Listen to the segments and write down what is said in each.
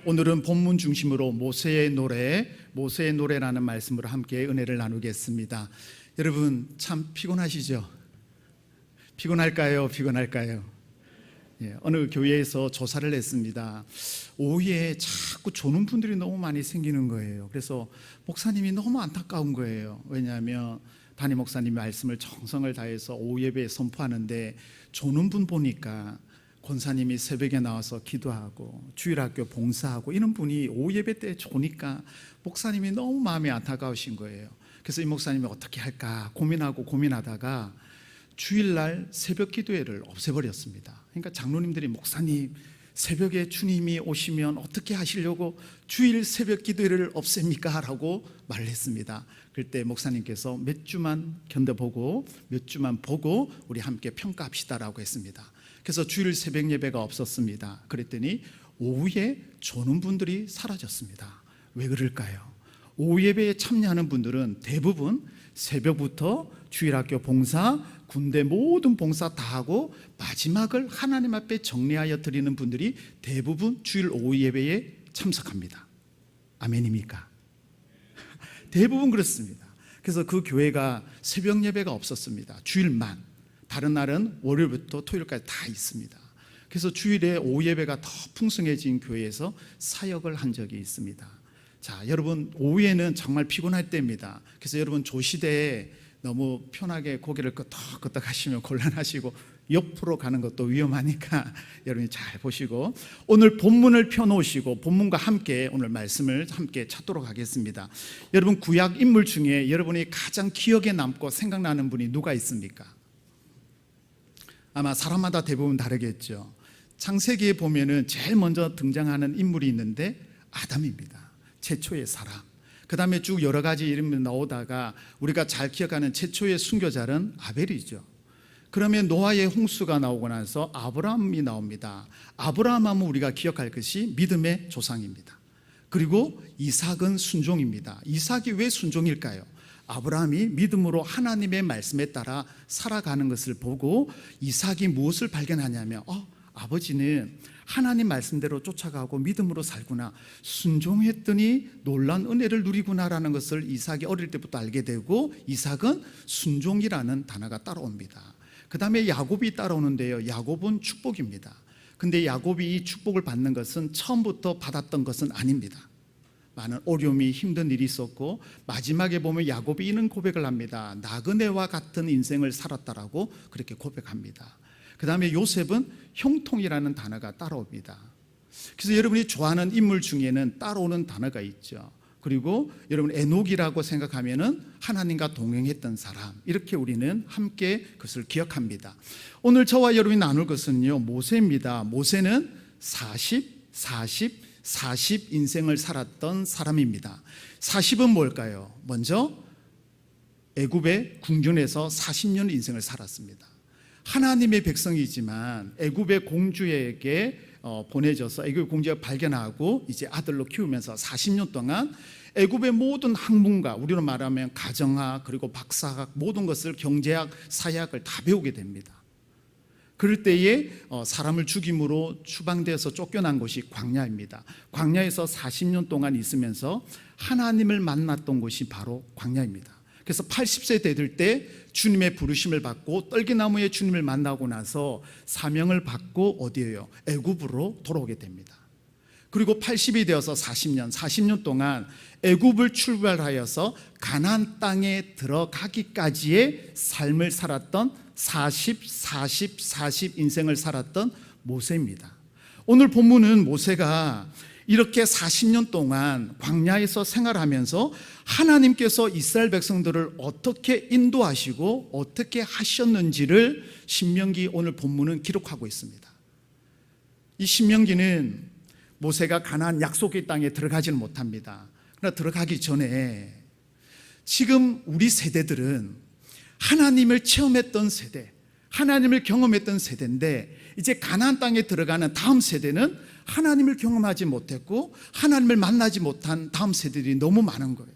오늘은 본문 중심으로 모세의 노래라는 말씀으로 함께 은혜를 나누겠습니다. 여러분 참 피곤하시죠? 피곤할까요? 예, 어느 교회에서 조사를 했습니다. 오후에 자꾸 조는 분들이 너무 많이 생기는 거예요. 그래서 목사님이 너무 안타까운 거예요. 왜냐하면 담임 목사님이 말씀을 정성을 다해서 오후 예배에 선포하는데 조는 분 보니까 권사님이 새벽에 나와서 기도하고 주일학교 봉사하고 이런 분이 오후 예배 때 조니까 목사님이 너무 마음이 안타까우신 거예요. 그래서 이 목사님이 어떻게 할까 고민하다가 주일날 새벽 기도회를 없애버렸습니다. 그러니까 장로님들이 목사님 새벽에 주님이 오시면 어떻게 하시려고 주일 새벽 기도회를 없앱니까? 라고 말을 했습니다. 그때 목사님께서 몇 주만 견뎌보고 몇 주만 보고 우리 함께 평가합시다라고 했습니다. 그래서 주일 새벽 예배가 없었습니다. 그랬더니 오후에 조는 분들이 사라졌습니다. 왜 그럴까요? 오후 예배에 참여하는 분들은 대부분 새벽부터 주일학교 봉사, 군대 모든 봉사 다 하고 마지막을 하나님 앞에 정리하여 드리는 분들이 대부분 주일 오후 예배에 참석합니다. 아멘입니까? 대부분 그렇습니다. 그래서 그 교회가 새벽 예배가 없었습니다. 주일만. 다른 날은 월요일부터 토요일까지 다 있습니다. 그래서 주일에 오후 예배가 더 풍성해진 교회에서 사역을 한 적이 있습니다. 자, 여러분 오후에는 정말 피곤할 때입니다. 그래서 여러분 조시대에 너무 편하게 고개를 끄덕끄덕 하시면 곤란하시고 옆으로 가는 것도 위험하니까 여러분이 잘 보시고 오늘 본문을 펴놓으시고 본문과 함께 오늘 말씀을 함께 찾도록 하겠습니다. 여러분 구약 인물 중에 여러분이 가장 기억에 남고 생각나는 분이 누가 있습니까? 아마 사람마다 대부분 다르겠죠. 창세기에 보면은 제일 먼저 등장하는 인물이 있는데 아담입니다. 최초의 사람. 그 다음에 쭉 여러 가지 이름이 나오다가 우리가 잘 기억하는 최초의 순교자는 아벨이죠. 그러면 노아의 홍수가 나오고 나서 아브라함이 나옵니다. 아브라함 하면 우리가 기억할 것이 믿음의 조상입니다. 그리고 이삭은 순종입니다. 이삭이 왜 순종일까요? 아브라함이 믿음으로 하나님의 말씀에 따라 살아가는 것을 보고 이삭이 무엇을 발견하냐면 아버지는 하나님 말씀대로 쫓아가고 믿음으로 살구나, 순종했더니 놀란 은혜를 누리구나라는 것을 이삭이 어릴 때부터 알게 되고 이삭은 순종이라는 단어가 따라옵니다. 그 다음에 야곱이 따라오는데요, 야곱은 축복입니다. 근데 야곱이 이 축복을 받는 것은 처음부터 받았던 것은 아닙니다. 많은 어려움이 힘든 일이 있었고 마지막에 보면 야곱이 이런 고백을 합니다. 나그네와 같은 인생을 살았다라고 그렇게 고백합니다. 그 다음에 요셉은 형통이라는 단어가 따라옵니다. 그래서 여러분이 좋아하는 인물 중에는 따라오는 단어가 있죠. 그리고 여러분 에녹이라고 생각하면은 하나님과 동행했던 사람, 이렇게 우리는 함께 그것을 기억합니다. 오늘 저와 여러분이 나눌 것은요 모세입니다. 모세는 40 인생을 살았던 사람입니다. 40은 뭘까요? 먼저 애굽의 궁전에서 40년 인생을 살았습니다. 하나님의 백성이지만 애굽의 공주에게 보내져서 애굽의 공주가 발견하고 이제 아들로 키우면서 40년 동안 애굽의 모든 학문과 우리로 말하면 가정학 그리고 박사학 모든 것을 경제학, 사회학을 다 배우게 됩니다. 그럴 때에 사람을 죽임으로 추방되어서 쫓겨난 곳이 광야입니다. 광야에서 40년 동안 있으면서 하나님을 만났던 곳이 바로 광야입니다. 그래서 80세 되들 때 주님의 부르심을 받고 떨기나무에 주님을 만나고 나서 사명을 받고 어디에요? 애굽으로 돌아오게 됩니다. 그리고 80이 되어서 40년 동안 애굽을 출발하여서 가나안 땅에 들어가기까지의 삶을 살았던 40 인생을 살았던 모세입니다. 오늘 본문은 모세가 이렇게 40년 동안 광야에서 생활하면서 하나님께서 이스라엘 백성들을 어떻게 인도하시고 어떻게 하셨는지를 신명기 오늘 본문은 기록하고 있습니다. 이 신명기는 모세가 가나안 약속의 땅에 들어가지는 못합니다. 그러나 들어가기 전에 지금 우리 세대들은 하나님을 체험했던 세대, 하나님을 경험했던 세대인데 이제 가나안 땅에 들어가는 다음 세대는 하나님을 경험하지 못했고 하나님을 만나지 못한 다음 세대들이 너무 많은 거예요.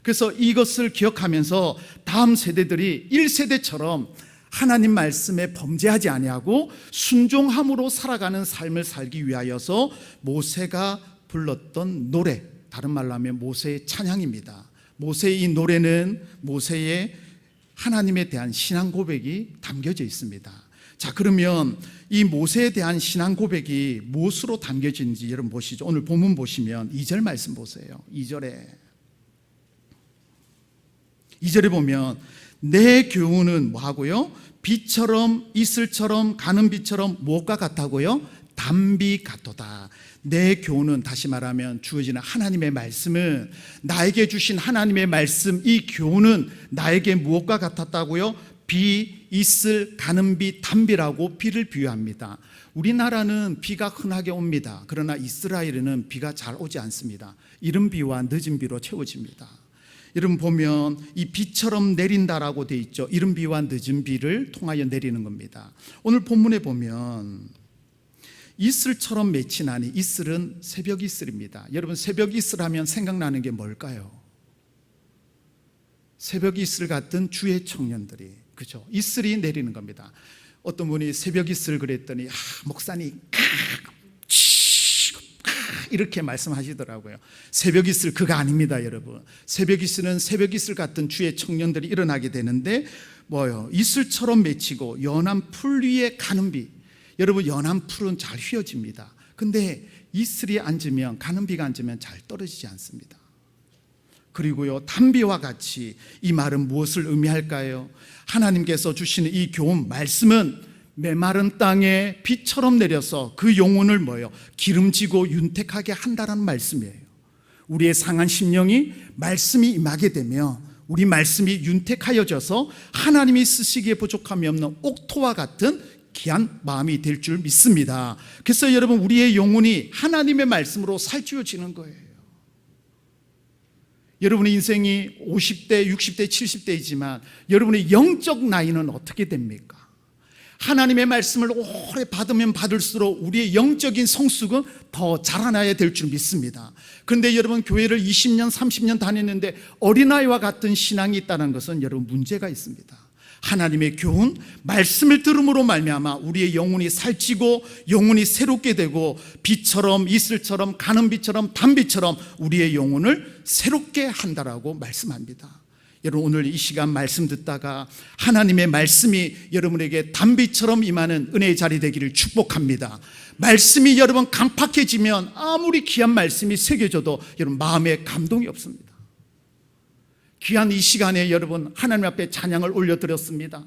그래서 이것을 기억하면서 다음 세대들이 1세대처럼 하나님 말씀에 범죄하지 아니하고 순종함으로 살아가는 삶을 살기 위하여서 모세가 불렀던 노래, 다른 말로 하면 모세의 찬양입니다. 모세의 이 노래는 모세의 하나님에 대한 신앙 고백이 담겨져 있습니다. 자, 그러면 이 모세에 대한 신앙 고백이 무엇으로 담겨진지 여러분 보시죠. 오늘 본문 보시면 2절 말씀 보세요. 2절에 보면 내 교훈은 뭐하고요? 비처럼 이슬처럼 가는 비처럼 무엇과 같다고요? 담비 같도다. 내 교훈은, 다시 말하면 주어지는 하나님의 말씀은, 나에게 주신 하나님의 말씀, 이 교훈은 나에게 무엇과 같았다고요? 비, 이슬, 가는 비, 담비라고 비를 비유합니다. 우리나라는 비가 흔하게 옵니다. 그러나 이스라엘에는 비가 잘 오지 않습니다. 이른 비와 늦은 비로 채워집니다. 여러분 보면 이 비처럼 내린다라고 돼 있죠. 이른 비와 늦은 비를 통하여 내리는 겁니다. 오늘 본문에 보면 이슬처럼 맺히나니, 이슬은 새벽 이슬입니다. 여러분 새벽 이슬 하면 생각나는 게 뭘까요? 새벽 이슬 같은 주의 청년들이, 그죠? 이슬이 내리는 겁니다. 어떤 분이 새벽 이슬 그랬더니 목사님 이렇게 말씀하시더라고요. 새벽 이슬 그거 아닙니다, 여러분. 새벽 이슬은 새벽 이슬 같은 주의 청년들이 일어나게 되는데 뭐요? 이슬처럼 맺히고 연한 풀 위에 가는 비. 여러분 연한 풀은 잘 휘어집니다. 근데 이슬이 앉으면, 가는 비가 앉으면 잘 떨어지지 않습니다. 그리고요, 담비와 같이, 이 말은 무엇을 의미할까요? 하나님께서 주시는 이 교훈 말씀은 메마른 땅에 비처럼 내려서 그 영혼을 뭐예요? 기름지고 윤택하게 한다는 말씀이에요. 우리의 상한 심령이 말씀이 임하게 되면 우리 말씀이 윤택하여져서 하나님이 쓰시기에 부족함이 없는 옥토와 같은 귀한 마음이 될 줄 믿습니다. 그래서 여러분 우리의 영혼이 하나님의 말씀으로 살찌워지는 거예요. 여러분의 인생이 50대, 60대, 70대이지만 여러분의 영적 나이는 어떻게 됩니까? 하나님의 말씀을 오래 받으면 받을수록 우리의 영적인 성숙은 더 자라나야 될 줄 믿습니다. 그런데 여러분 교회를 20년, 30년 다녔는데 어린아이와 같은 신앙이 있다는 것은 여러분 문제가 있습니다. 하나님의 교훈, 말씀을 들음으로 말미암아 우리의 영혼이 살찌고 영혼이 새롭게 되고 비처럼 이슬처럼 가는 비처럼 담비처럼 우리의 영혼을 새롭게 한다라고 말씀합니다. 여러분 오늘 이 시간 말씀 듣다가 하나님의 말씀이 여러분에게 담비처럼 임하는 은혜의 자리 되기를 축복합니다. 말씀이 여러분 강팍해지면 아무리 귀한 말씀이 새겨져도 여러분 마음에 감동이 없습니다. 귀한 이 시간에 여러분 하나님 앞에 찬양을 올려드렸습니다.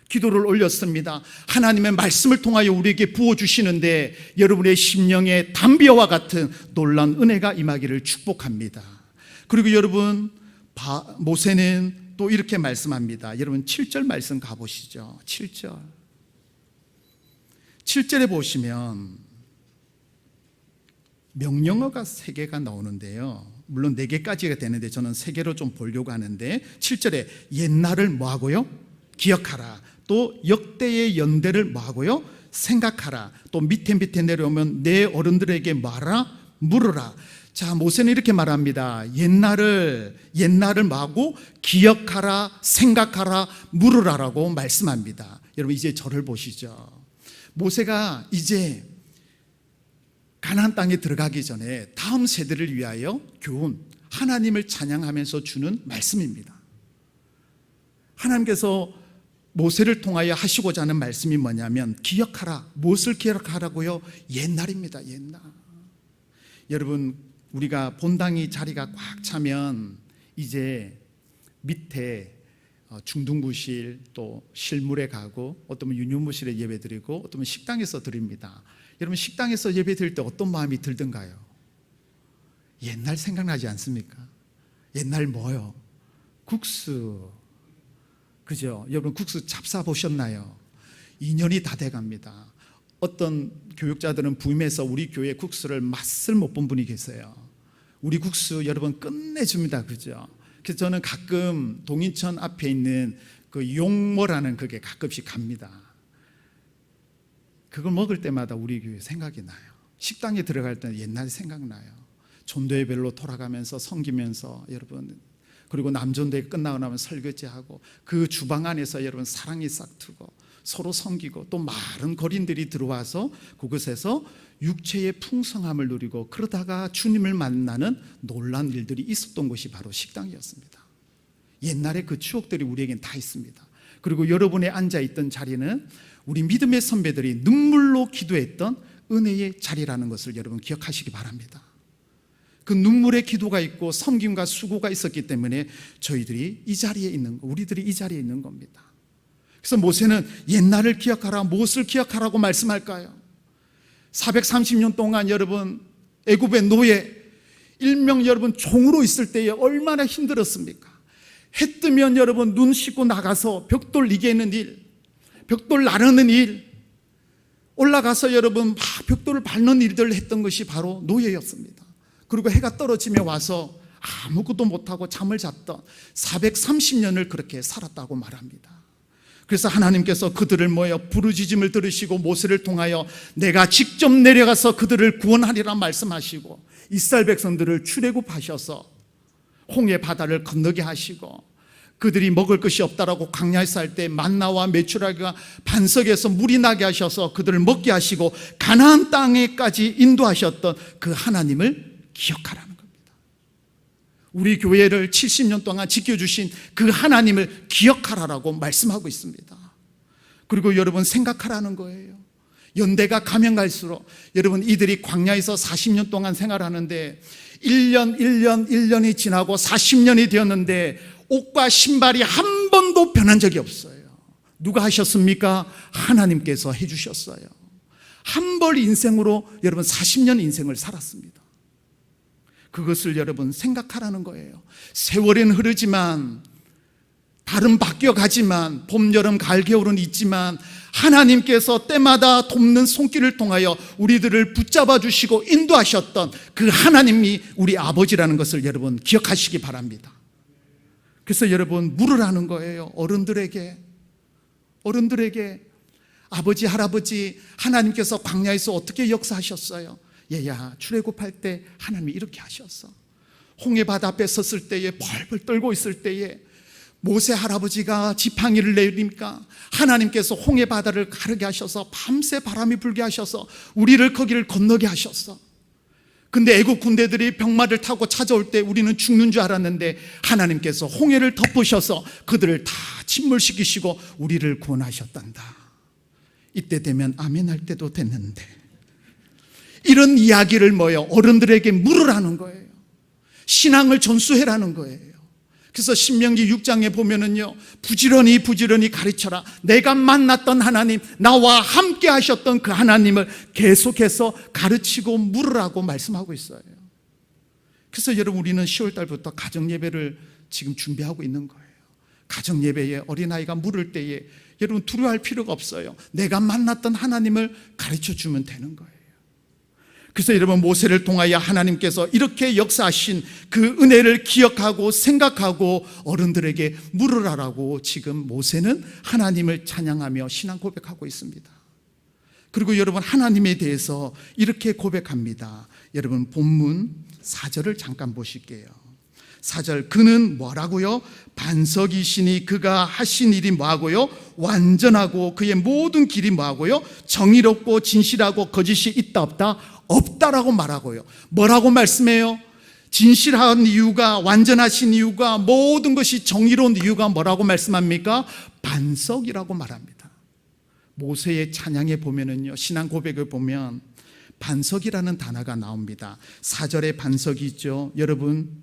기도를 올렸습니다. 하나님의 말씀을 통하여 우리에게 부어주시는데 여러분의 심령에 담비와 같은 놀라운 은혜가 임하기를 축복합니다. 그리고 여러분 모세는 또 이렇게 말씀합니다. 여러분 7절 말씀 가보시죠. 7절에 보시면 명령어가 3개가 나오는데요. 물론 4개까지가 되는데 저는 3개로 좀 보려고 하는데 7절에 옛날을 뭐하고요? 기억하라. 또 역대의 연대를 뭐하고요? 생각하라. 또 밑에 내려오면 내 어른들에게 말하라, 물으라. 자, 모세는 이렇게 말합니다. 옛날을 뭐하고? 기억하라, 생각하라, 물으라라고 말씀합니다. 여러분 이제 저를 보시죠. 모세가 이제 가나안 땅에 들어가기 전에 다음 세대를 위하여 교훈, 하나님을 찬양하면서 주는 말씀입니다. 하나님께서 모세를 통하여 하시고자 하는 말씀이 뭐냐면 기억하라. 무엇을 기억하라고요? 옛날입니다. 옛날. 여러분 우리가 본당이 자리가 꽉 차면 이제 밑에 중등부실 또 실물에 가고 어떤 유년부실에 예배드리고 어떤 식당에서 드립니다. 여러분 식당에서 예배 드릴 때 어떤 마음이 들던가요? 옛날 생각나지 않습니까? 옛날 뭐요? 국수. 그죠? 여러분 국수 잡사 보셨나요? 2년이 다 돼갑니다. 어떤 교육자들은 부임해서 우리 교회 국수를 맛을 못 본 분이 계세요. 우리 국수 여러분 끝내줍니다. 그죠? 그래서 저는 가끔 동인천 앞에 있는 그 용모라는 그게 가끔씩 갑니다. 그걸 먹을 때마다 우리 교회 생각이 나요. 식당에 들어갈 때는 옛날이 생각나요. 전도회별로 돌아가면서 섬기면서 여러분, 그리고 남전도회 끝나고 나면 설거지하고 그 주방 안에서 여러분 사랑이 싹트고 서로 섬기고 또 많은 거린들이 들어와서 그곳에서 육체의 풍성함을 누리고 그러다가 주님을 만나는 놀라운 일들이 있었던 곳이 바로 식당이었습니다. 옛날에 그 추억들이 우리에겐 다 있습니다. 그리고 여러분이 앉아있던 자리는 우리 믿음의 선배들이 눈물로 기도했던 은혜의 자리라는 것을 여러분 기억하시기 바랍니다. 그 눈물의 기도가 있고 섬김과 수고가 있었기 때문에 저희들이 이 자리에 있는 거, 우리들이 이 자리에 있는 겁니다. 그래서 모세는 옛날을 기억하라, 무엇을 기억하라고 말씀할까요? 430년 동안 여러분 애굽의 노예, 일명 여러분 종으로 있을 때에 얼마나 힘들었습니까? 해 뜨면 여러분 눈 씻고 나가서 벽돌 이기는 일, 벽돌 나르는 일, 올라가서 여러분 막 벽돌을 밟는 일들을 했던 것이 바로 노예였습니다. 그리고 해가 떨어지며 와서 아무것도 못하고 잠을 잤던 430년을 그렇게 살았다고 말합니다. 그래서 하나님께서 그들을 부르짖음을 들으시고 모세를 통하여 내가 직접 내려가서 그들을 구원하리라 말씀하시고 이스라엘 백성들을 출애굽하셔서 홍해 바다를 건너게 하시고 그들이 먹을 것이 없다라고 광야에서 할 때 만나와 메추라기가 반석에서 물이 나게 하셔서 그들을 먹게 하시고 가나안 땅에까지 인도하셨던 그 하나님을 기억하라는 겁니다. 우리 교회를 70년 동안 지켜주신 그 하나님을 기억하라라고 말씀하고 있습니다. 그리고 여러분 생각하라는 거예요. 연대가 가면 갈수록 여러분 이들이 광야에서 40년 동안 생활하는데 1년이 지나고 40년이 되었는데 옷과 신발이 한 번도 변한 적이 없어요. 누가 하셨습니까? 하나님께서 해주셨어요. 한 벌 인생으로 여러분 40년 인생을 살았습니다. 그것을 여러분 생각하라는 거예요. 세월은 흐르지만 달은 바뀌어가지만 봄, 여름, 가을, 겨울은 있지만 하나님께서 때마다 돕는 손길을 통하여 우리들을 붙잡아 주시고 인도하셨던 그 하나님이 우리 아버지라는 것을 여러분 기억하시기 바랍니다. 그래서 여러분 물으라는 거예요. 어른들에게 아버지, 할아버지, 하나님께서 광야에서 어떻게 역사하셨어요? 얘야, 출애굽할 때 하나님이 이렇게 하셨어. 홍해 바다 앞에 섰을 때에 벌벌 떨고 있을 때에 모세 할아버지가 지팡이를 내리니까 하나님께서 홍해 바다를 가르게 하셔서 밤새 바람이 불게 하셔서 우리를 거기를 건너게 하셨어. 근데 애국 군대들이 병마를 타고 찾아올 때 우리는 죽는 줄 알았는데 하나님께서 홍해를 덮으셔서 그들을 다 침몰시키시고 우리를 구원하셨단다. 이때 되면 아멘 할 때도 됐는데 이런 이야기를 어른들에게 물으라는 거예요. 신앙을 전수해라는 거예요. 그래서 신명기 6장에 보면은요, 부지런히 가르쳐라. 내가 만났던 하나님, 나와 함께 하셨던 그 하나님을 계속해서 가르치고 물으라고 말씀하고 있어요. 그래서 여러분 우리는 10월 달부터 가정 예배를 지금 준비하고 있는 거예요. 가정 예배에 어린아이가 물을 때에 여러분 두려워할 필요가 없어요. 내가 만났던 하나님을 가르쳐 주면 되는 거예요. 그래서 여러분 모세를 통하여 하나님께서 이렇게 역사하신 그 은혜를 기억하고 생각하고 어른들에게 물으라라고 지금 모세는 하나님을 찬양하며 신앙 고백하고 있습니다. 그리고 여러분 하나님에 대해서 이렇게 고백합니다. 여러분 본문 4절을 잠깐 보실게요. 4절, 그는 뭐라고요? 반석이시니 그가 하신 일이 뭐하고요? 완전하고 그의 모든 길이 뭐하고요? 정의롭고 진실하고 거짓이 있다 없다? 없다라고 말하고요. 뭐라고 말씀해요? 진실한 이유가, 완전하신 이유가, 모든 것이 정의로운 이유가 뭐라고 말씀합니까? 반석이라고 말합니다. 모세의 찬양에 보면은요, 신앙 고백을 보면 반석이라는 단어가 나옵니다. 4절에 반석이 있죠. 여러분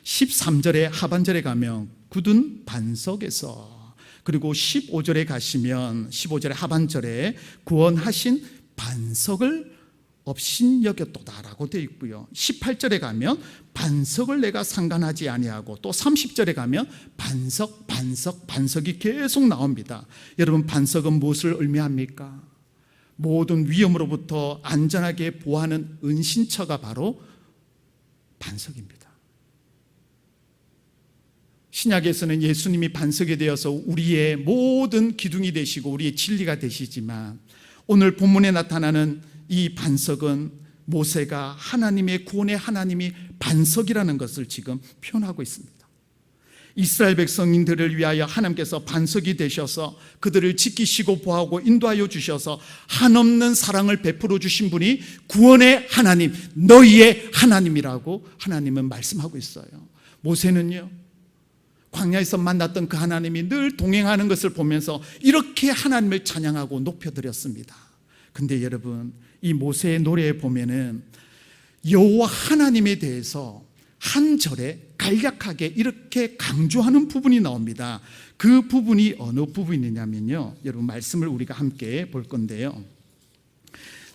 13절의 하반절에 가면 굳은 반석에서, 그리고 15절에 가시면 15절의 하반절에 구원하신 반석을 업신여겼도다라고 되어 있고요. 18절에 가면 반석을 내가 상관하지 아니하고, 또 30절에 가면 반석이 계속 나옵니다. 여러분 반석은 무엇을 의미합니까? 모든 위험으로부터 안전하게 보호하는 은신처가 바로 반석입니다. 신약에서는 예수님이 반석이 되어서 우리의 모든 기둥이 되시고 우리의 진리가 되시지만, 오늘 본문에 나타나는 이 반석은 모세가 하나님의 구원의 하나님이 반석이라는 것을 지금 표현하고 있습니다. 이스라엘 백성들을 위하여 하나님께서 반석이 되셔서 그들을 지키시고 보호하고 인도하여 주셔서 한없는 사랑을 베풀어 주신 분이 구원의 하나님, 너희의 하나님이라고 하나님은 말씀하고 있어요. 모세는요, 광야에서 만났던 그 하나님이 늘 동행하는 것을 보면서 이렇게 하나님을 찬양하고 높여드렸습니다. 근데 여러분, 이 모세의 노래에 보면은 여호와 하나님에 대해서 한 절에 간략하게 이렇게 강조하는 부분이 나옵니다. 그 부분이 어느 부분이냐면요, 여러분 말씀을 우리가 함께 볼 건데요.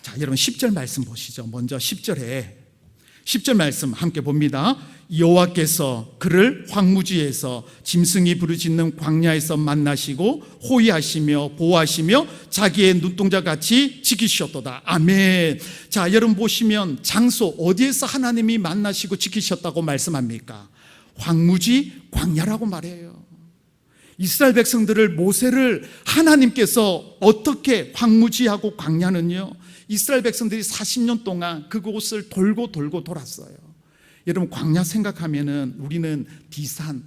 자, 여러분 10절 말씀 보시죠. 먼저 10절 말씀 함께 봅니다. 여호와께서 그를 황무지에서 짐승이 부르짖는 광야에서 만나시고 호위하시며 보호하시며 자기의 눈동자같이 지키셨도다. 아멘. 자, 여러분 보시면 장소 어디에서 하나님이 만나시고 지키셨다고 말씀합니까? 황무지 광야라고 말해요. 이스라엘 백성들을, 모세를 하나님께서 어떻게, 황무지하고 광야는요, 이스라엘 백성들이 40년 동안 그곳을 돌고 돌았어요. 여러분 광야 생각하면은 우리는 비산,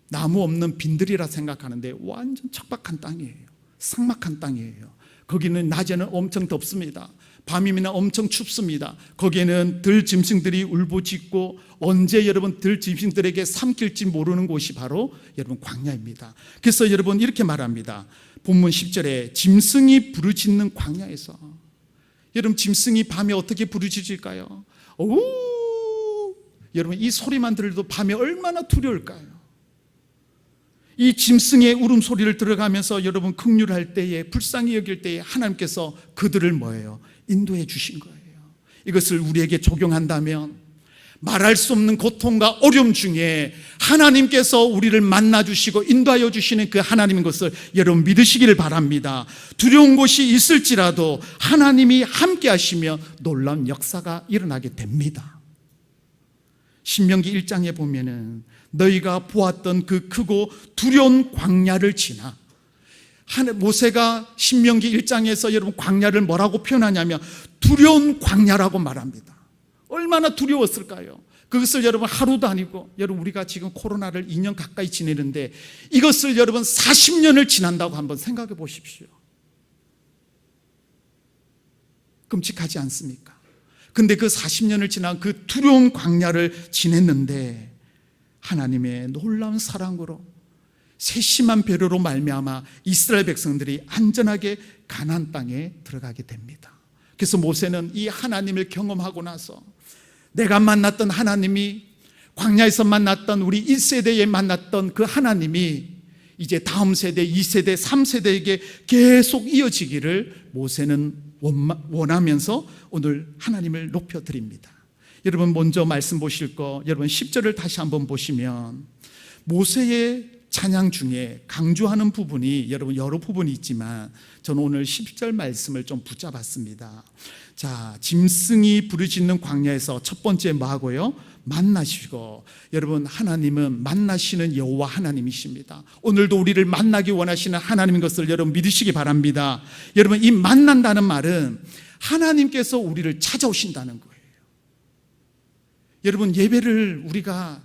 나무 없는 빈들이라 생각하는데 완전 척박한 땅이에요. 삭막한 땅이에요. 거기는 낮에는 엄청 덥습니다. 밤이면 엄청 춥습니다. 거기에는 들짐승들이 울부짖고 언제 여러분 들짐승들에게 삼킬지 모르는 곳이 바로 여러분 광야입니다. 그래서 여러분 이렇게 말합니다. 본문 10절에 짐승이 부르짖는 광야에서, 여러분 짐승이 밤에 어떻게 부르짖을까요? 오! 여러분 이 소리만 들어도 밤에 얼마나 두려울까요? 이 짐승의 울음소리를 들어가면서 여러분 긍휼할 때에, 불쌍히 여길 때에 하나님께서 그들을 뭐예요? 인도해 주신 거예요. 이것을 우리에게 적용한다면 말할 수 없는 고통과 어려움 중에 하나님께서 우리를 만나주시고 인도하여 주시는 그 하나님인 것을 여러분 믿으시기를 바랍니다. 두려운 곳이 있을지라도 하나님이 함께 하시며 놀라운 역사가 일어나게 됩니다. 신명기 1장에 보면은 너희가 보았던 그 크고 두려운 광야를 지나, 모세가 신명기 1장에서 여러분 광야를 뭐라고 표현하냐면 두려운 광야라고 말합니다. 얼마나 두려웠을까요? 그것을 여러분 하루도 아니고, 여러분 우리가 지금 코로나를 2년 가까이 지내는데 이것을 여러분 40년을 지난다고 한번 생각해 보십시오. 끔찍하지 않습니까? 근데 그 40년을 지난 그 두려운 광야를 지냈는데 하나님의 놀라운 사랑으로 세심한 배려로 말미암아 이스라엘 백성들이 안전하게 가나안 땅에 들어가게 됩니다. 그래서 모세는 이 하나님을 경험하고 나서 내가 만났던 하나님이, 광야에서 만났던 우리 1세대에 만났던 그 하나님이 이제 다음 세대, 2세대, 3세대에게 계속 이어지기를 모세는 원하면서 오늘 하나님을 높여드립니다. 여러분 먼저 말씀 보실 거, 여러분 10절을 다시 한번 보시면 모세의 찬양 중에 강조하는 부분이 여러분 여러 부분이 있지만 저는 오늘 10절 말씀을 좀 붙잡았습니다. 자, 짐승이 부르짖는 광야에서 첫 번째 뭐하고요? 만나시고, 여러분 하나님은 만나시는 여호와 하나님이십니다. 오늘도 우리를 만나기 원하시는 하나님인 것을 여러분 믿으시기 바랍니다. 여러분 이 만난다는 말은 하나님께서 우리를 찾아오신다는 거예요. 여러분 예배를 우리가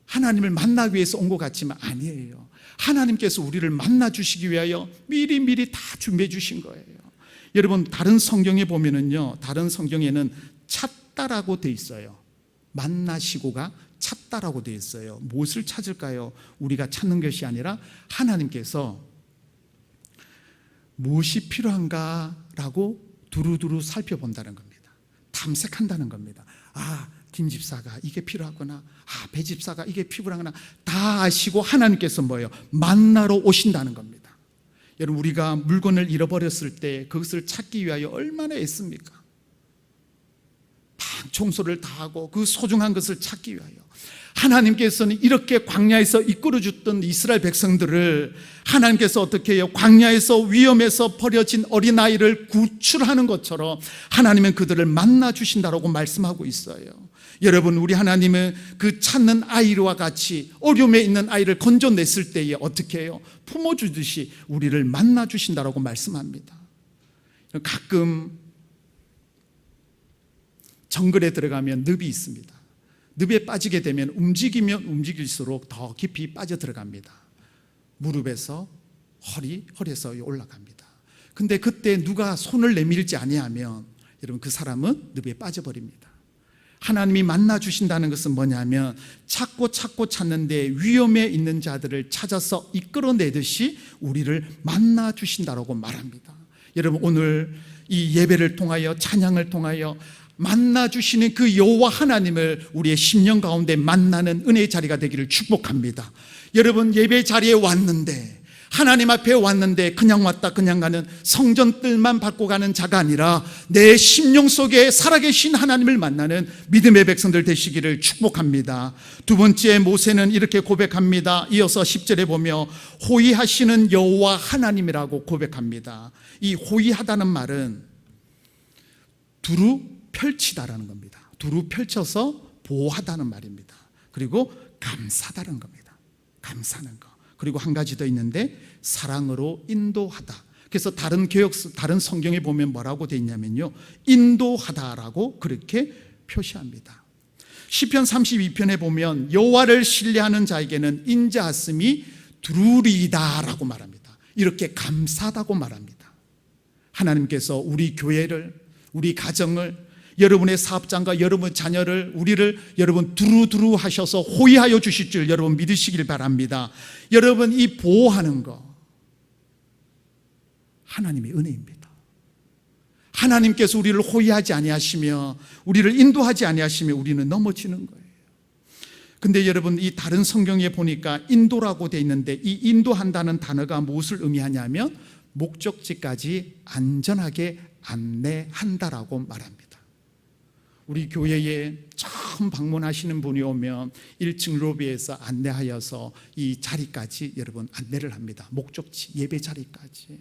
하나님을 만나기 위해서 온 것 같지만 아니에요. 하나님께서 우리를 만나 주시기 위하여 미리 다 준비해 주신 거예요. 여러분 다른 성경에 보면은요, 다른 성경에는 찾다라고 돼 있어요. 만나시고가 찾다라고 돼 있어요. 무엇을 찾을까요? 우리가 찾는 것이 아니라 하나님께서 무엇이 필요한가라고 두루두루 살펴본다는 겁니다. 탐색한다는 겁니다. 아, 김 집사가 이게 필요하구나, 아, 배 집사가 이게 필요하구나, 다 아시고 하나님께서 뭐예요? 만나러 오신다는 겁니다. 여러분 우리가 물건을 잃어버렸을 때 그것을 찾기 위하여 얼마나 애씁니까? 방 청소를 다 하고 그 소중한 것을 찾기 위하여. 하나님께서는 이렇게 광야에서 이끌어줬던 이스라엘 백성들을 하나님께서 어떻게 해요? 광야에서 위험해서 버려진 어린아이를 구출하는 것처럼 하나님은 그들을 만나 주신다라고 말씀하고 있어요. 여러분 우리 하나님은 그 찾는 아이와 같이 어려움에 있는 아이를 건져냈을 때에 어떻게 해요? 품어주듯이 우리를 만나 주신다라고 말씀합니다. 가끔 정글에 들어가면 늪이 있습니다. 늪에 빠지게 되면 움직이면 움직일수록 더 깊이 빠져 들어갑니다. 무릎에서 허리에서 올라갑니다. 근데 그때 누가 손을 내밀지 아니하면 여러분 그 사람은 늪에 빠져버립니다. 하나님이 만나 주신다는 것은 뭐냐면 찾고 찾는데 위험에 있는 자들을 찾아서 이끌어내듯이 우리를 만나 주신다라고 말합니다. 여러분 오늘 이 예배를 통하여 찬양을 통하여 만나 주시는 그 여호와 하나님을 우리의 심령 가운데 만나는 은혜의 자리가 되기를 축복합니다. 여러분 예배 자리에 왔는데 하나님 앞에 왔는데 그냥 왔다 그냥 가는 성전들만 밟고 가는 자가 아니라 내 심령 속에 살아계신 하나님을 만나는 믿음의 백성들 되시기를 축복합니다. 두 번째 모세는 이렇게 고백합니다. 이어서 10절에 보며 호위하시는 여호와 하나님이라고 고백합니다. 이 호위하다는 말은 두루 펼치다라는 겁니다. 두루 펼쳐서 보호하다는 말입니다. 그리고 감사다는 겁니다. 감사는 거. 그리고 한 가지 더 있는데 사랑으로 인도하다. 그래서 다른 성경에 보면 뭐라고 되어 있냐면요, 인도하다라고 그렇게 표시합니다. 시편 32편에 보면 여호와를 신뢰하는 자에게는 인자하심이 두루리이다라고 말합니다. 이렇게 감사하다고 말합니다. 하나님께서 우리 교회를, 우리 가정을, 여러분의 사업장과 여러분 자녀를, 우리를 여러분 두루두루 하셔서 호위하여 주실 줄 여러분 믿으시길 바랍니다. 여러분 이 보호하는 거 하나님의 은혜입니다. 하나님께서 우리를 호위하지 아니하시며 우리를 인도하지 아니하시며 우리는 넘어지는 거예요. 근데 여러분 이 다른 성경에 보니까 인도라고 되어 있는데 이 인도한다는 단어가 무엇을 의미하냐면 목적지까지 안전하게 안내한다라고 말합니다. 우리 교회에 처음 방문하시는 분이 오면 1층 로비에서 안내하여서 이 자리까지 여러분 안내를 합니다. 목적지 예배 자리까지.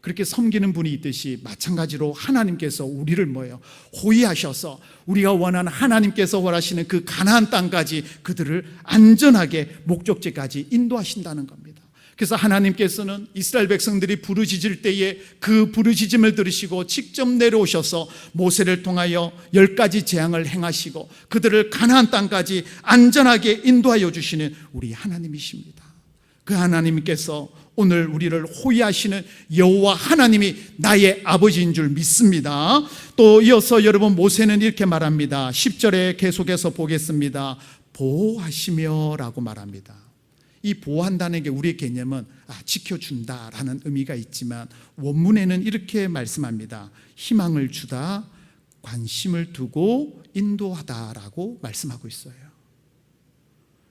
그렇게 섬기는 분이 있듯이 마찬가지로 하나님께서 우리를 뭐예요? 호위하셔서 우리가 원하는 하나님께서 원하시는 그 가나안 땅까지 그들을 안전하게 목적지까지 인도하신다는 겁니다. 그래서 하나님께서는 이스라엘 백성들이 부르짖을 때에 그 부르짖음을 들으시고 직접 내려오셔서 모세를 통하여 10가지 재앙을 행하시고 그들을 가나안 땅까지 안전하게 인도하여 주시는 우리 하나님이십니다. 그 하나님께서 오늘 우리를 호위하시는 여호와 하나님이 나의 아버지인 줄 믿습니다. 또 이어서 여러분 모세는 이렇게 말합니다. 10절에 계속해서 보겠습니다. 보호하시며 라고 말합니다. 이 보호한다는 게 우리의 개념은 지켜준다라는 의미가 있지만 원문에는 이렇게 말씀합니다. 희망을 주다, 관심을 두고 인도하다라고 말씀하고 있어요.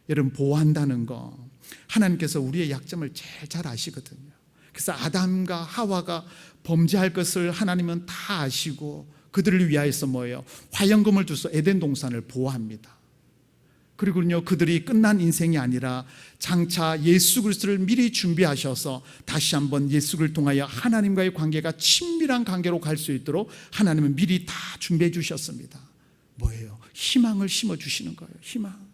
여러분 보호한다는 거 하나님께서 우리의 약점을 제일 잘 아시거든요. 그래서 아담과 하와가 범죄할 것을 하나님은 다 아시고 그들을 위하여서 뭐예요? 화영금을 두서 에덴 동산을 보호합니다. 그리고요 그들이 끝난 인생이 아니라 장차 예수 그리스도를 미리 준비하셔서 다시 한번 예수를 통하여 하나님과의 관계가 친밀한 관계로 갈 수 있도록 하나님은 미리 다 준비해 주셨습니다. 뭐예요? 희망을 심어주시는 거예요. 희망.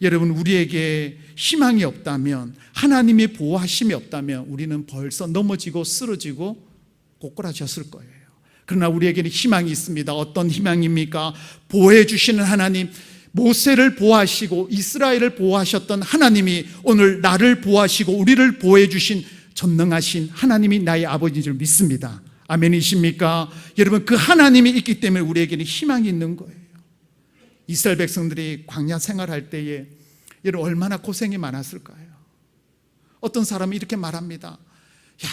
여러분 우리에게 희망이 없다면, 하나님의 보호하심이 없다면 우리는 벌써 넘어지고 쓰러지고 꼬꾸라졌을 거예요. 그러나 우리에게는 희망이 있습니다. 어떤 희망입니까? 보호해 주시는 하나님, 모세를 보호하시고 이스라엘을 보호하셨던 하나님이 오늘 나를 보호하시고 우리를 보호해 주신 전능하신 하나님이 나의 아버지인 줄 믿습니다. 아멘이십니까? 여러분 그 하나님이 있기 때문에 우리에게는 희망이 있는 거예요. 이스라엘 백성들이 광야 생활할 때에 여러분 얼마나 고생이 많았을까요? 어떤 사람이 이렇게 말합니다. 야,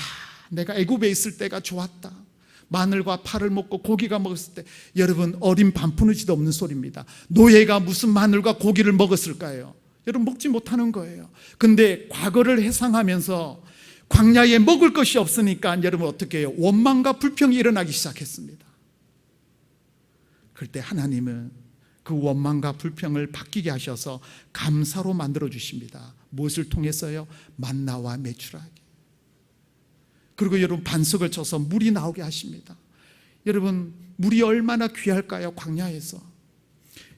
내가 애굽에 있을 때가 좋았다. 마늘과 파를 먹고 고기가 먹었을 때, 여러분 어린 반푸느지도 없는 소리입니다. 노예가 무슨 마늘과 고기를 먹었을까요? 여러분 먹지 못하는 거예요. 근데 과거를 회상하면서 광야에 먹을 것이 없으니까 여러분 어떻게 해요? 원망과 불평이 일어나기 시작했습니다. 그럴 때 하나님은 그 원망과 불평을 바뀌게 하셔서 감사로 만들어 주십니다. 무엇을 통해서요? 만나와 메추라기. 그리고 여러분 반석을 쳐서 물이 나오게 하십니다. 여러분 물이 얼마나 귀할까요? 광야에서.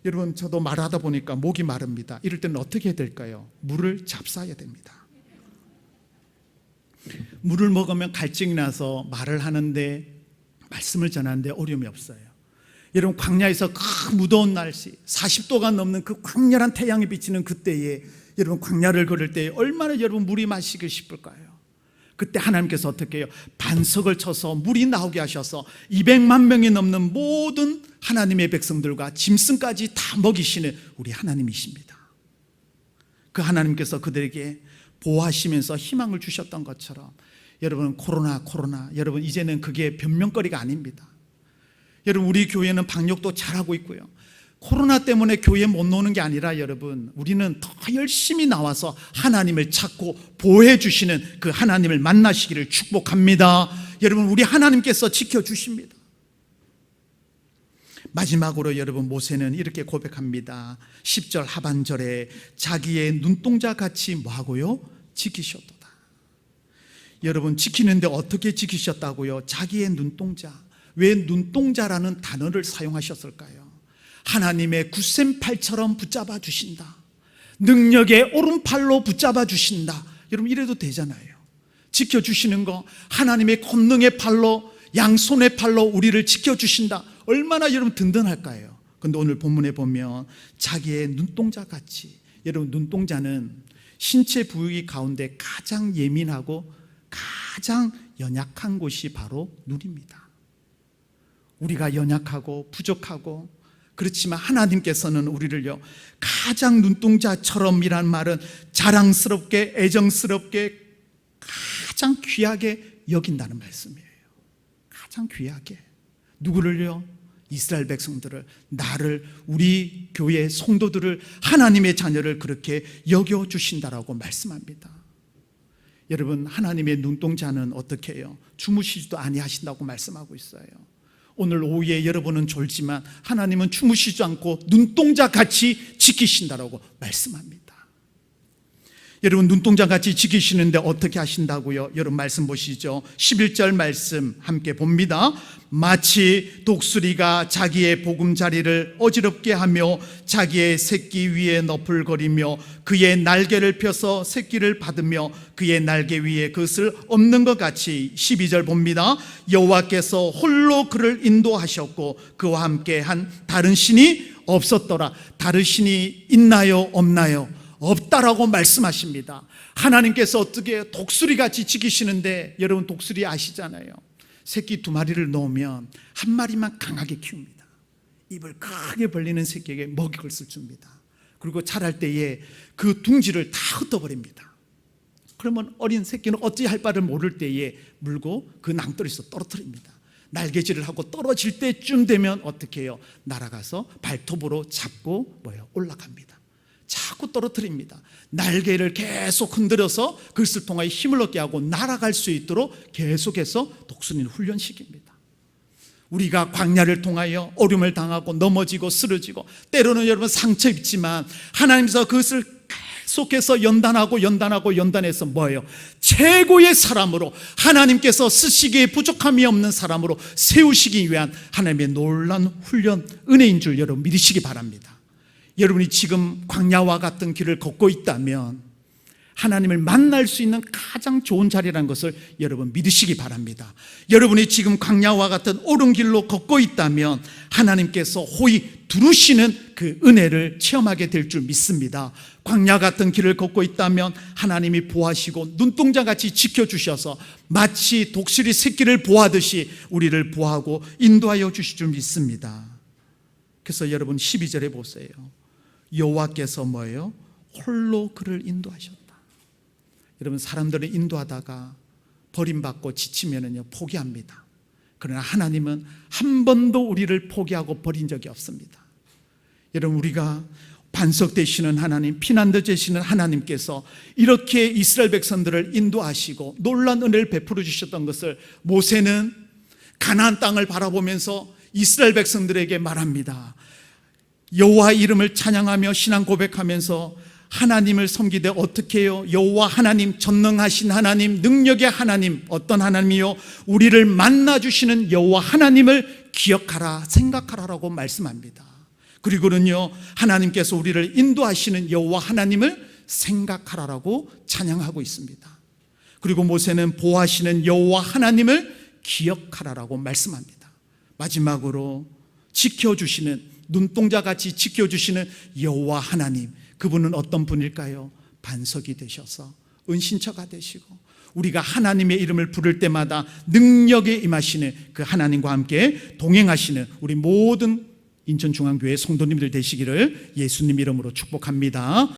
여러분 저도 말하다 보니까 목이 마릅니다. 이럴 때는 어떻게 해야 될까요? 물을 잡숴야 됩니다. 물을 먹으면 갈증이 나서 말을 하는데, 말씀을 전하는데 어려움이 없어요. 여러분, 광야에서 그 무더운 날씨 40도가 넘는 그 광렬한 태양이 비치는 그때에 여러분, 광야를 걸을 때 얼마나 여러분 물이 마시기 싶을까요? 그때 하나님께서 어떻게 해요? 반석을 쳐서 물이 나오게 하셔서 200만 명이 넘는 모든 하나님의 백성들과 짐승까지 다 먹이시는 우리 하나님이십니다. 그 하나님께서 그들에게 보호하시면서 희망을 주셨던 것처럼 여러분, 코로나 여러분, 이제는 그게 변명거리가 아닙니다. 여러분, 우리 교회는 방역도 잘하고 있고요. 코로나 때문에 교회에 못 나오는 게 아니라 여러분, 우리는 더 열심히 나와서 하나님을 찾고 보호해 주시는 그 하나님을 만나시기를 축복합니다. 여러분, 우리 하나님께서 지켜주십니다. 마지막으로 여러분, 모세는 이렇게 고백합니다. 10절 하반절에 자기의 눈동자 같이 뭐하고요? 지키셨도다. 여러분, 지키는데 어떻게 지키셨다고요? 자기의 눈동자. 왜 눈동자라는 단어를 사용하셨을까요? 하나님의 굳센팔처럼 붙잡아 주신다. 능력의 오른팔로 붙잡아 주신다. 여러분, 이래도 되잖아요. 지켜주시는 거, 하나님의 권능의 팔로, 양손의 팔로 우리를 지켜주신다. 얼마나 여러분 든든할까요? 그런데 오늘 본문에 보면 자기의 눈동자 같이, 여러분, 눈동자는 신체 부위 가운데 가장 예민하고 가장 연약한 곳이 바로 눈입니다. 우리가 연약하고 부족하고 그렇지만 하나님께서는 우리를요, 가장 눈동자처럼이란 말은 자랑스럽게, 애정스럽게, 가장 귀하게 여긴다는 말씀이에요. 가장 귀하게. 누구를요? 이스라엘 백성들을, 나를, 우리 교회 성도들을, 하나님의 자녀를 그렇게 여겨주신다라고 말씀합니다. 여러분, 하나님의 눈동자는 어떻게 해요? 주무시지도 아니하신다고 말씀하고 있어요. 오늘 오후에 여러분은 졸지만 하나님은 주무시지 않고 눈동자같이 지키신다라고 말씀합니다. 여러분, 눈동자같이 지키시는데 어떻게 하신다고요? 여러분, 말씀 보시죠. 11절 말씀 함께 봅니다. 마치 독수리가 자기의 보금자리를 어지럽게 하며 자기의 새끼 위에 너풀거리며 그의 날개를 펴서 새끼를 받으며 그의 날개 위에 그것을 엎는 것 같이. 12절 봅니다. 여호와께서 홀로 그를 인도하셨고 그와 함께 한 다른 신이 없었더라. 다른 신이 있나요? 없나요? 없다라고 말씀하십니다. 하나님께서 어떻게 독수리같이 지키시는데, 여러분, 독수리 아시잖아요. 새끼 2마리를 놓으면 한 마리만 강하게 키웁니다. 입을 크게 벌리는 새끼에게 먹이 것을 줍니다. 그리고 자랄 때에 그 둥지를 다 흩어버립니다. 그러면 어린 새끼는 어찌할 바를 모를 때에 물고 그 낭떠러지에서 떨어뜨립니다. 날개질을 하고 떨어질 때쯤 되면 어떻게 해요? 날아가서 발톱으로 잡고 올라갑니다. 자꾸 떨어뜨립니다. 날개를 계속 흔들어서 그것을 통하여 힘을 얻게 하고 날아갈 수 있도록 계속해서 독수리는 훈련시킵니다. 우리가 광야를 통하여 어려움을 당하고 넘어지고 쓰러지고 때로는 여러분 상처 입지만 하나님께서 그것을 계속해서 연단해서 뭐예요? 최고의 사람으로, 하나님께서 쓰시기에 부족함이 없는 사람으로 세우시기 위한 하나님의 놀라운 훈련, 은혜인 줄 여러분 믿으시기 바랍니다. 여러분이 지금 광야와 같은 길을 걷고 있다면 하나님을 만날 수 있는 가장 좋은 자리라는 것을 여러분 믿으시기 바랍니다. 여러분이 지금 광야와 같은 옳은 길로 걷고 있다면 하나님께서 호의 두르시는 그 은혜를 체험하게 될 줄 믿습니다. 광야 같은 길을 걷고 있다면 하나님이 보호하시고 눈동자같이 지켜주셔서 마치 독수리 새끼를 보호하듯이 우리를 보호하고 인도하여 주실 줄 믿습니다. 그래서 여러분 12절에 보세요. 여호와께서 뭐예요? 홀로 그를 인도하셨다. 여러분, 사람들은 인도하다가 버림받고 지치면은요 포기합니다. 그러나 하나님은 한 번도 우리를 포기하고 버린 적이 없습니다. 여러분, 우리가 반석 되시는 하나님, 피난처 되시는 하나님께서 이렇게 이스라엘 백성들을 인도하시고 놀라운 은혜를 베풀어 주셨던 것을 모세는 가나안 땅을 바라보면서 이스라엘 백성들에게 말합니다. 여호와 이름을 찬양하며 신앙 고백하면서 하나님을 섬기되 어떻게 해요? 여호와 하나님, 전능하신 하나님, 능력의 하나님, 어떤 하나님이요? 우리를 만나주시는 여호와 하나님을 기억하라, 생각하라라고 말씀합니다. 그리고는요, 하나님께서 우리를 인도하시는 여호와 하나님을 생각하라라고 찬양하고 있습니다. 그리고 모세는 보호하시는 여호와 하나님을 기억하라라고 말씀합니다. 마지막으로 지켜주시는, 눈동자같이 지켜주시는 여호와 하나님, 그분은 어떤 분일까요? 반석이 되셔서 은신처가 되시고 우리가 하나님의 이름을 부를 때마다 능력에 임하시는 그 하나님과 함께 동행하시는 우리 모든 인천중앙교회 성도님들 되시기를 예수님 이름으로 축복합니다.